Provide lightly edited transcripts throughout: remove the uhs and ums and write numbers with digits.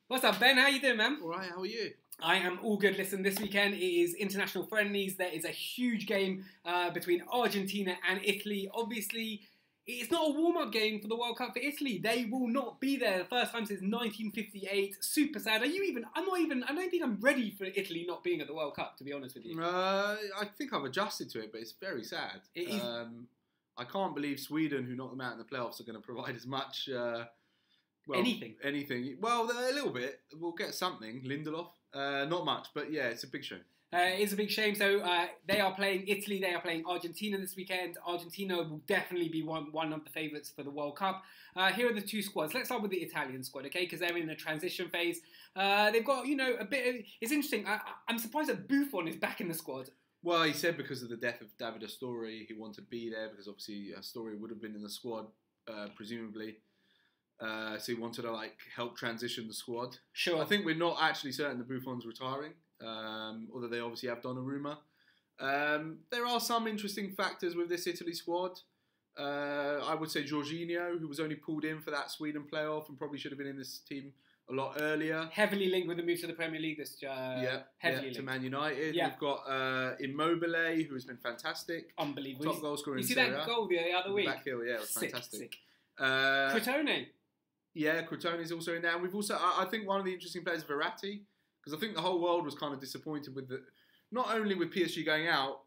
What's up, Ben? How you doing, man? All right, how are you? I am all good. Listen, this weekend it is international friendlies. There is a huge game between Argentina and Italy. Obviously, it's not a warm-up game for the World Cup for Italy. They will not be there. The first time since 1958. Super sad. I don't think I'm ready for Italy not being at the World Cup, to be honest with you. I think I've adjusted to it, but it's very sad. It is. I can't believe Sweden, who knocked them out in the playoffs, are going to provide as much... Anything. Well, a little bit. We'll get something. Lindelof. Not much, but yeah, it's a big shame. It's a big shame. So they are playing Italy. They are playing Argentina this weekend. Argentina will definitely be one of the favourites for the World Cup. Here are the two squads. Let's start with the Italian squad, okay? Because they're in a transition phase. They've got, a bit of... It's interesting. I'm surprised that Buffon is back in the squad. Well, he said because of the death of David Astori, he wanted to be there because obviously Astori would have been in the squad, presumably. So he wanted to help transition the squad. Sure. I think we're not actually certain that Buffon's retiring, although they obviously have Donnarumma. There are some interesting factors with this Italy squad. I would say Jorginho, who was only pulled in for that Sweden playoff and probably should have been in this team a lot earlier. Heavily linked with the move to the Premier League To Man United. Yeah. We've got Immobile, who has been fantastic. Unbelievable. Top goal scorer in Serie A. You see that goal the other week? Back heel, yeah, it was fantastic. Sick. Crotone. Yeah, Crotone's also in there. And we've also, I think one of the interesting players is Verratti, because I think the whole world was kind of disappointed with not only with PSG going out,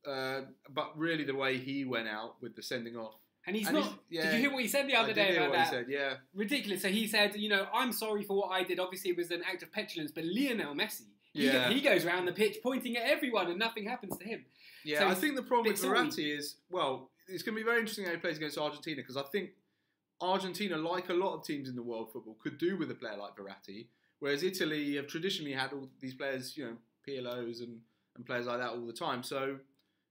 but really the way he went out with the sending off. And he's not. Did you hear what he said the other day about that? He said, yeah. Ridiculous. So he said, I'm sorry for what I did. Obviously, it was an act of petulance, but Lionel Messi, he goes around the pitch pointing at everyone and nothing happens to him. Yeah, so I think the problem with Verratti is, it's going to be very interesting how he plays against Argentina, because I think Argentina, like a lot of teams in the world football, could do with a player like Verratti, whereas Italy have traditionally had all these players, PLOs and players like that all the time. So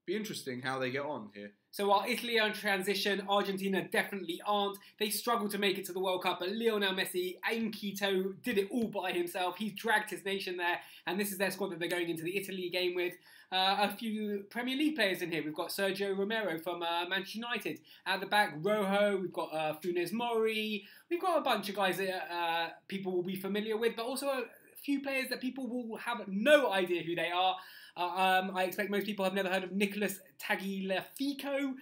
be interesting how they get on here. So while Italy are in transition, Argentina definitely aren't. They struggled to make it to the World Cup, but Lionel Messi in Quito did it all by himself. He's dragged his nation there, and this is their squad that they're going into the Italy game with. A few Premier League players in here. We've got Sergio Romero from Manchester United. At the back, Rojo. We've got Funes Mori. We've got a bunch of guys that people will be familiar with, but also a few players that people will have no idea who they are. I expect most people have never heard of Nicolas Tagliafico.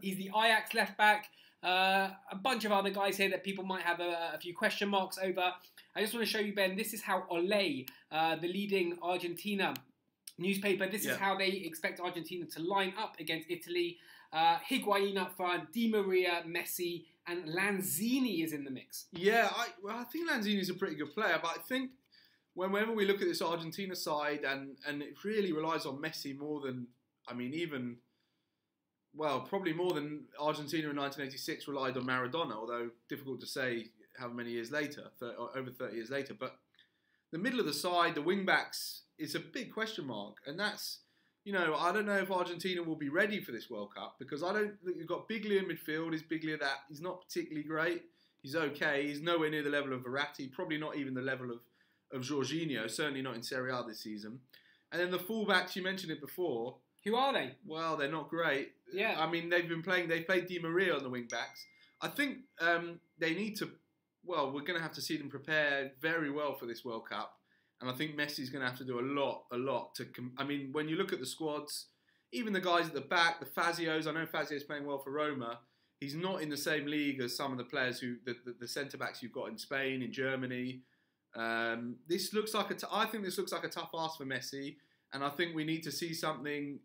He's the Ajax left back. A bunch of other guys here that people might have a few question marks over. I just want to show you, Ben, this is how Olé, the leading Argentina newspaper, this is how they expect Argentina to line up against Italy. Higuain up front, Di Maria, Messi, and Lanzini is in the mix. Yeah, I think Lanzini's a pretty good player, but I think whenever we look at this Argentina side, and it really relies on Messi more than, probably more than Argentina in 1986 relied on Maradona, although difficult to say how many years later, over 30 years later. But the middle of the side, the wing-backs, is a big question mark. And that's, I don't know if Argentina will be ready for this World Cup, because you've got Biglia in midfield. Is Biglia that? He's not particularly great. He's okay. He's nowhere near the level of Verratti, probably not even the level of Jorginho, certainly not in Serie A this season. And then the fullbacks, you mentioned it before. Who are they? Well, they're not great. Yeah. They played Di Maria on the wing-backs. I think they need to, we're going to have to see them prepare very well for this World Cup. And I think Messi's going to have to do a lot to, when you look at the squads, even the guys at the back, the Fazios, I know Fazio's playing well for Roma. He's not in the same league as some of the players the centre-backs you've got in Spain, in Germany. I think this looks like a tough ask for Messi, and I think we need to see something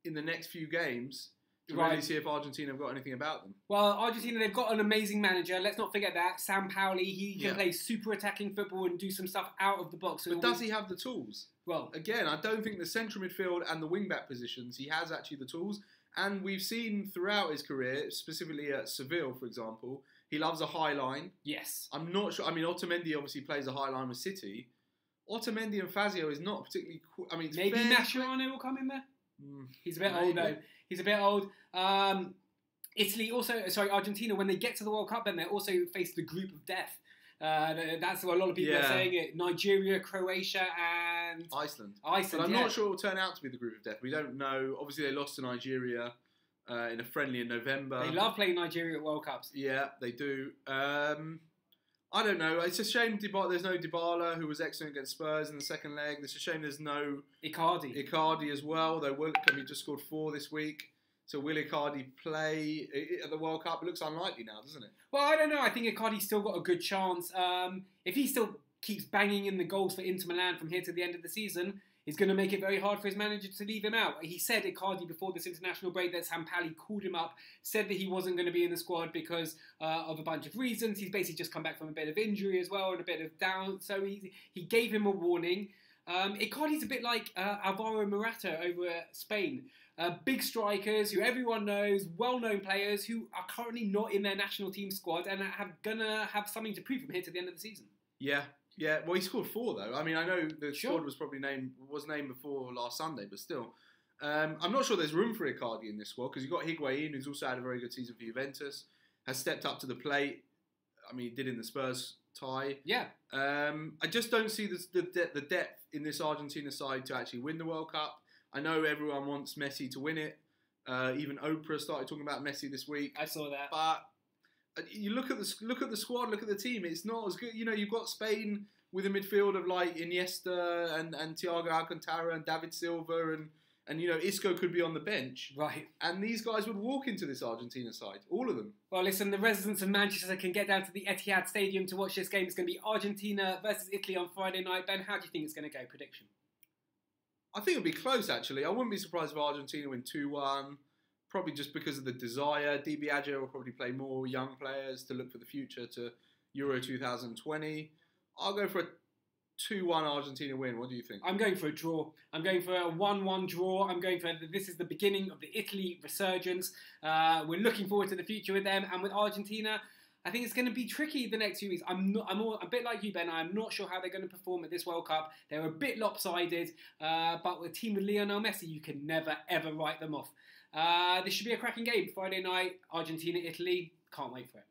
in the next few games to really see if Argentina have got anything about them. Well, Argentina, they've got an amazing manager. Let's not forget that. Sampaoli, he can play super attacking football and do some stuff out of the box. But does he have the tools? Well, again, I don't think the central midfield and the wing-back positions, he has actually the tools. And we've seen throughout his career, specifically at Seville, for example, he loves a high line. Yes. I'm not sure. Otamendi obviously plays a high line with City. Otamendi and Fazio is not particularly... maybe Mascherano will come in there? He's a bit old, though. He's a bit old. Argentina, when they get to the World Cup, then they also face the group of death. That's what a lot of people are saying it. Nigeria, Croatia, and... Iceland. But I'm not sure it will turn out to be the group of death. We don't know. Obviously, they lost to Nigeria in a friendly in November. They love playing Nigeria at World Cups. Yeah, they do. I don't know. It's a shame there's no Dybala, who was excellent against Spurs in the second leg. It's a shame there's no Icardi as well, though he just scored 4 this week. So will Icardi play at the World Cup? It looks unlikely now, doesn't it? Well, I don't know. I think Icardi's still got a good chance. If he still keeps banging in the goals for Inter Milan from here to the end of the season, it's going to make it very hard for his manager to leave him out. He said, Icardi, before this international break, that Sampaoli called him up, said that he wasn't going to be in the squad because of a bunch of reasons. He's basically just come back from a bit of injury as well and a bit of down. So he gave him a warning. Icardi's a bit like Alvaro Morata over at Spain. Big strikers who everyone knows, well-known players who are currently not in their national team squad and are going to have something to prove from here to the end of the season. Yeah. Well, he scored 4 though. I mean, I know the squad was probably named before last Sunday, but still, I'm not sure there's room for Icardi in this squad because you've got Higuain, who's also had a very good season for Juventus, has stepped up to the plate. I mean, he did in the Spurs tie. Yeah. I just don't see the depth in this Argentina side to actually win the World Cup. I know everyone wants Messi to win it. Even Oprah started talking about Messi this week. I saw that. But you look at the squad, look at the team. It's not as good. You know, you've got Spain with a midfield of like Iniesta and Thiago Alcantara and David Silva and you know Isco could be on the bench. Right. And these guys would walk into this Argentina side, all of them. Well, listen, the residents of Manchester can get down to the Etihad Stadium to watch this game. It's going to be Argentina versus Italy on Friday night. Ben, how do you think it's going to go? Prediction? I think it'll be close, actually. I wouldn't be surprised if Argentina win 2-1. Probably just because of the desire. Di Biagio will probably play more young players to look for the future to Euro 2020. I'll go for a 2-1 Argentina win. What do you think? I'm going for a draw. I'm going for a 1-1 draw. This is the beginning of the Italy resurgence. We're looking forward to the future with them. And with Argentina, I think it's going to be tricky the next few weeks. I'm a bit like you, Ben. I'm not sure how they're going to perform at this World Cup. They're a bit lopsided. But with a team with Lionel Messi, you can never, ever write them off. This should be a cracking game. Friday night, Argentina, Italy. Can't wait for it.